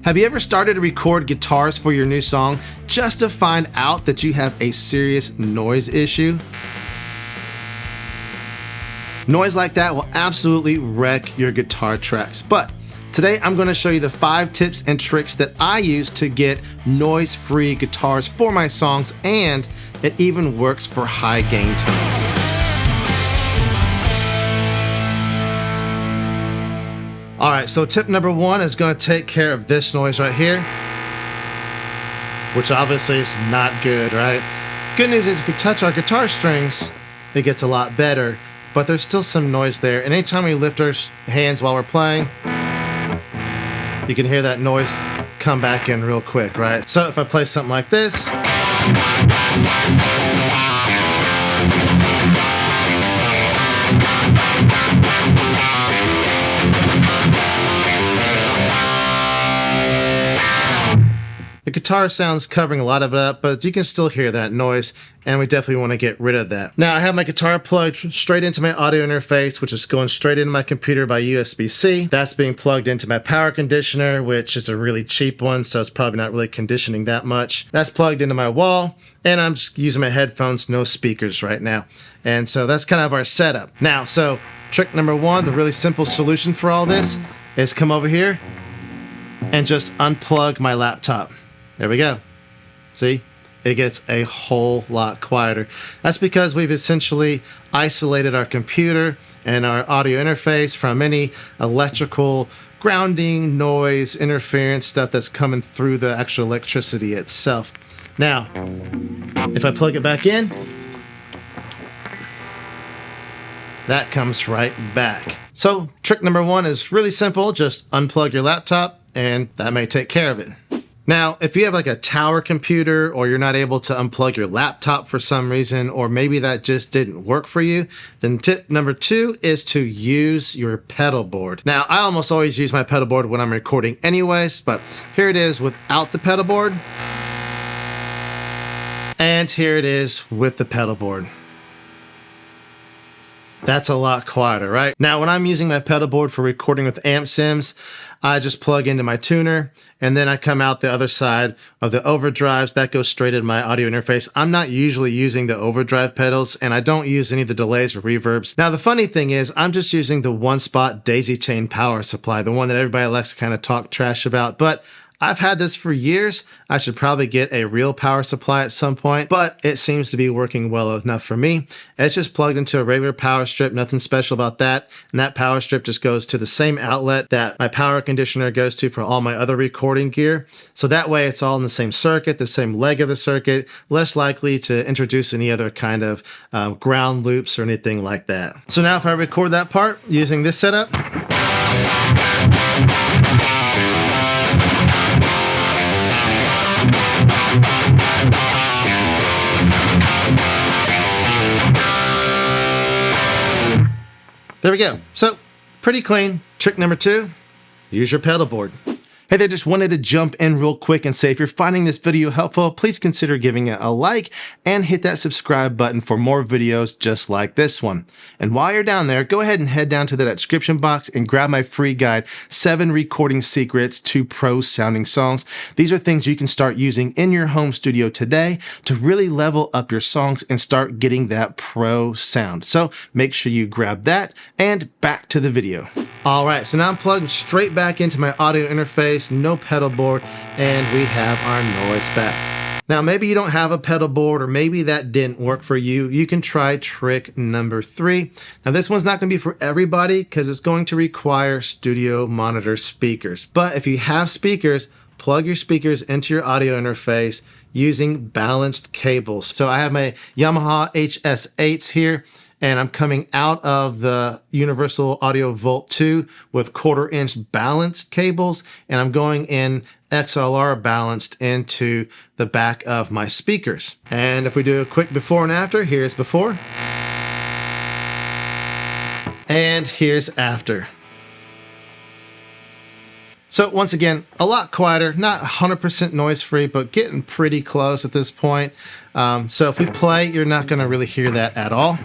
Have you ever started to record guitars for your new song just to find out that you have a serious noise issue? Noise like that will absolutely wreck your guitar tracks. But today I'm going to show you the 5 tips and tricks that I use to get noise-free guitars for my songs, and it even works for high gain tones. Alright, so tip number 1 is going to take care of this noise right here, which obviously is not good, right? Good news is if we touch our guitar strings, it gets a lot better, but there's still some noise there. And anytime we lift our hands while we're playing, you can hear that noise come back in real quick, right? So if I play something like this, the guitar sound's covering a lot of it up, but you can still hear that noise, and we definitely want to get rid of that. Now, I have my guitar plugged straight into my audio interface, which is going straight into my computer by USB-C. That's being plugged into my power conditioner, which is a really cheap one, so it's probably not really conditioning that much. That's plugged into my wall, and I'm just using my headphones, no speakers right now. And so that's kind of our setup. Now, so trick number 1, the really simple solution for all this is come over here and just unplug my laptop. There we go. See? It gets a whole lot quieter. That's because we've essentially isolated our computer and our audio interface from any electrical grounding, noise, interference, stuff that's coming through the actual electricity itself. Now, if I plug it back in, that comes right back. So, trick number 1 is really simple. Just unplug your laptop and that may take care of it. Now, if you have like a tower computer, or you're not able to unplug your laptop for some reason, or maybe that just didn't work for you, then tip number 2 is to use your pedal board. Now, I almost always use my pedal board when I'm recording anyways, but here it is without the pedal board. And here it is with the pedal board. That's a lot quieter, right? Now, when I'm using my pedal board for recording with amp sims, I just plug into my tuner, and then I come out the other side of the overdrives. That goes straight into my audio interface. I'm not usually using the overdrive pedals, and I don't use any of the delays or reverbs. Now, the funny thing is, I'm just using the one-spot daisy chain power supply, the one that everybody likes to kind of talk trash about, but I've had this for years. I should probably get a real power supply at some point, but it seems to be working well enough for me. It's just plugged into a regular power strip, nothing special about that. And that power strip just goes to the same outlet that my power conditioner goes to for all my other recording gear. So that way it's all in the same circuit, the same leg of the circuit, less likely to introduce any other kind of ground loops or anything like that. So now if I record that part using this setup, there we go. So, pretty clean. Trick number 2, use your pedal board. Hey there, just wanted to jump in real quick and say if you're finding this video helpful, please consider giving it a like and hit that subscribe button for more videos just like this one. And while you're down there, go ahead and head down to the description box and grab my free guide, 7 recording secrets to pro sounding songs. These are things you can start using in your home studio today to really level up your songs and start getting that pro sound. So make sure you grab that, and back to the video. All right, so now I'm plugged straight back into my audio interface, no pedal board, and we have our noise back. Now, maybe you don't have a pedal board, or maybe that didn't work for you. You can try trick number 3. Now, this one's not going to be for everybody because it's going to require studio monitor speakers. But if you have speakers, plug your speakers into your audio interface using balanced cables. So I have my Yamaha HS8s here, and I'm coming out of the Universal Audio Volt 2 with 1/4-inch balanced cables, and I'm going in XLR balanced into the back of my speakers. And if we do a quick before and after, here's before, and here's after. So once again, a lot quieter, not 100% noise free, but getting pretty close at this point. So if we play, you're not going to really hear that at all.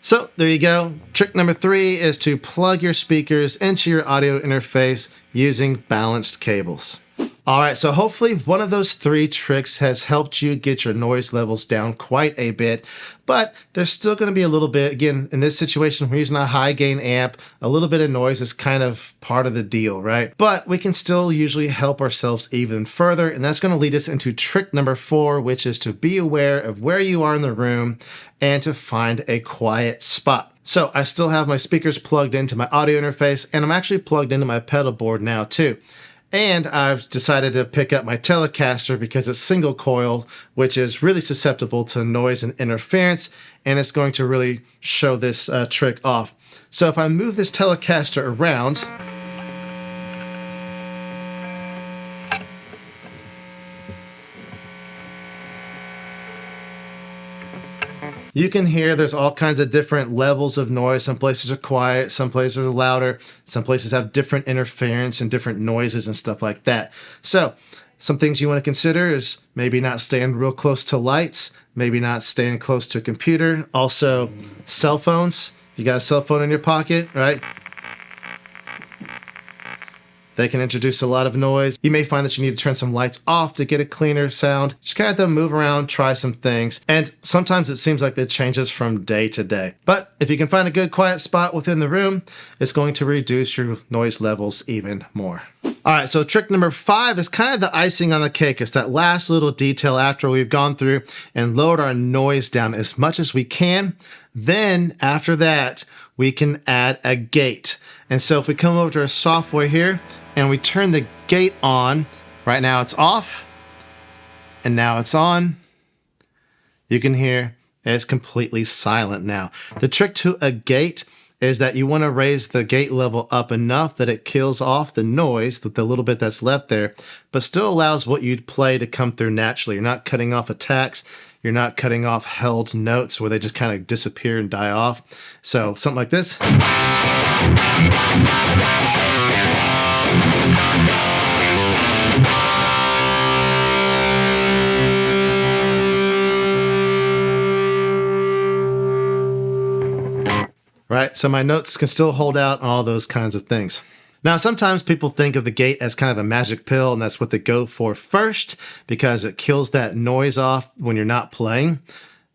So there you go. Trick number 3 is to plug your speakers into your audio interface using balanced cables. All right, so hopefully one of those 3 tricks has helped you get your noise levels down quite a bit, but there's still going to be a little bit. Again, in this situation, we're using a high gain amp. A little bit of noise is kind of part of the deal, right? But we can still usually help ourselves even further, and that's going to lead us into trick number 4, which is to be aware of where you are in the room and to find a quiet spot. So I still have my speakers plugged into my audio interface, and I'm actually plugged into my pedal board now too. And I've decided to pick up my Telecaster because it's single coil, which is really susceptible to noise and interference, and it's going to really show this trick off. So if I move this Telecaster around, you can hear there's all kinds of different levels of noise. Some places are quiet, some places are louder, some places have different interference and different noises and stuff like that. So some things you want to consider is maybe not staying real close to lights, maybe not staying close to a computer. Also, cell phones. You got a cell phone in your pocket, right? They can introduce a lot of noise. You may find that you need to turn some lights off to get a cleaner sound. Just kind of have to move around, try some things. And sometimes it seems like it changes from day to day. But if you can find a good quiet spot within the room, it's going to reduce your noise levels even more. All right, so trick number 5 is kind of the icing on the cake. It's that last little detail after we've gone through and lowered our noise down as much as we can. Then after that, we can add a gate. And so if we come over to our software here and we turn the gate on, right now it's off and now it's on, you can hear it's completely silent now. The trick to a gate is that you want to raise the gate level up enough that it kills off the noise with the little bit that's left there, but still allows what you'd play to come through naturally. You're not cutting off attacks. You're not cutting off held notes where they just kind of disappear and die off. So something like this. Right, so my notes can still hold out on all those kinds of things. Now, sometimes people think of the gate as kind of a magic pill, and that's what they go for first because it kills that noise off when you're not playing.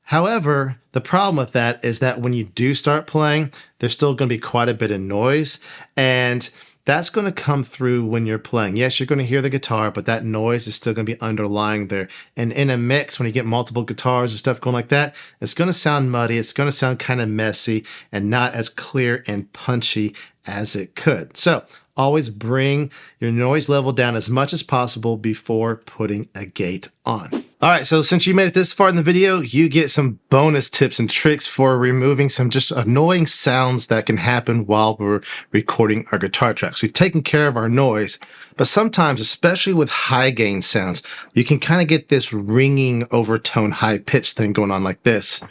However, the problem with that is that when you do start playing, there's still going to be quite a bit of noise, and that's going to come through when you're playing. Yes, you're going to hear the guitar, but that noise is still going to be underlying there. And in a mix, when you get multiple guitars and stuff going like that, it's going to sound muddy, it's going to sound kind of messy, and not as clear and punchy as it could. So always bring your noise level down as much as possible before putting a gate on. All right, so since you made it this far in the video, you get some bonus tips and tricks for removing some just annoying sounds that can happen while we're recording our guitar tracks. We've taken care of our noise, but sometimes, especially with high gain sounds, you can kind of get this ringing overtone high pitch thing going on like this.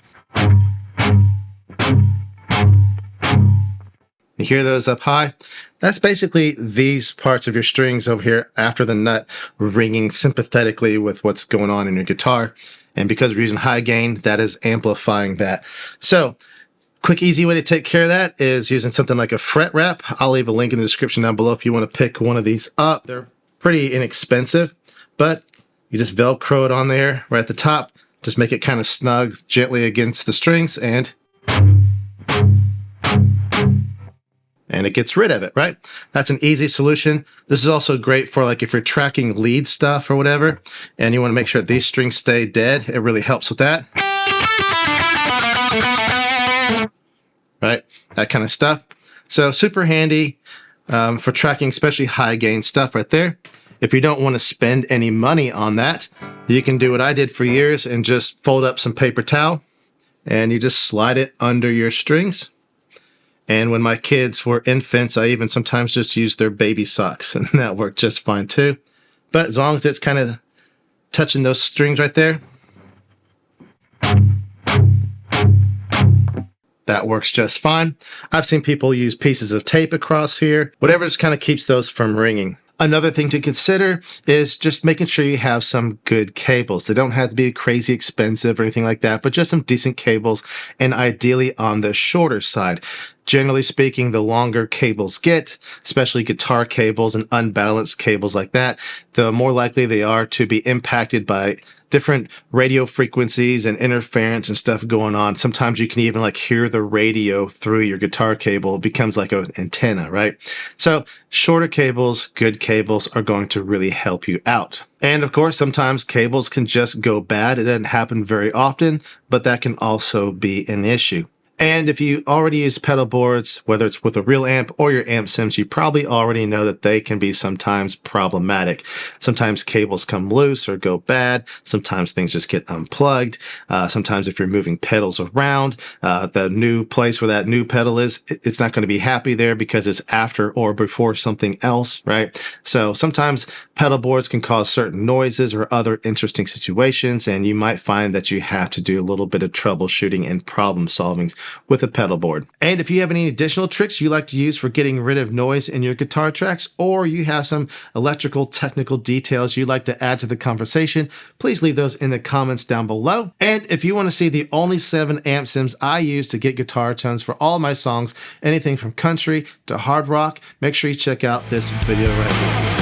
You hear those up high? That's basically these parts of your strings over here after the nut ringing sympathetically with what's going on in your guitar. And because we're using high gain, that is amplifying that. So, quick, easy way to take care of that is using something like a fret wrap. I'll leave a link in the description down below if you want to pick one of these up. They're pretty inexpensive, but you just Velcro it on there right at the top. Just make it kind of snug gently against the strings and it gets rid of it, right? That's an easy solution. This is also great for like if you're tracking lead stuff or whatever, and you want to make sure that these strings stay dead. It really helps with that. Right? That kind of stuff. So super handy for tracking, especially high gain stuff right there. If you don't want to spend any money on that, you can do what I did for years and just fold up some paper towel and you just slide it under your strings. And when my kids were infants, I even sometimes just used their baby socks, and that worked just fine too. But as long as it's kind of touching those strings right there, that works just fine. I've seen people use pieces of tape across here, whatever just kind of keeps those from ringing. Another thing to consider is just making sure you have some good cables. They don't have to be crazy expensive or anything like that, but just some decent cables, and ideally on the shorter side. Generally speaking, the longer cables get, especially guitar cables and unbalanced cables like that, the more likely they are to be impacted by different radio frequencies and interference and stuff going on. Sometimes you can even like hear the radio through your guitar cable. It becomes like an antenna, right? So shorter cables, good cables are going to really help you out. And of course, sometimes cables can just go bad. It doesn't happen very often, but that can also be an issue. And if you already use pedal boards, whether it's with a real amp or your amp sims, you probably already know that they can be sometimes problematic. Sometimes cables come loose or go bad. Sometimes things just get unplugged. Sometimes if you're moving pedals around, the new place where that new pedal is, it's not going to be happy there because it's after or before something else, right? So sometimes pedal boards can cause certain noises or other interesting situations, and you might find that you have to do a little bit of troubleshooting and problem solving with a pedal board. And if you have any additional tricks you like to use for getting rid of noise in your guitar tracks, or you have some electrical technical details you'd like to add to the conversation, please leave those in the comments down below. And if you want to see the only 7 amp sims I use to get guitar tones for all my songs, anything from country to hard rock, make sure you check out this video right here.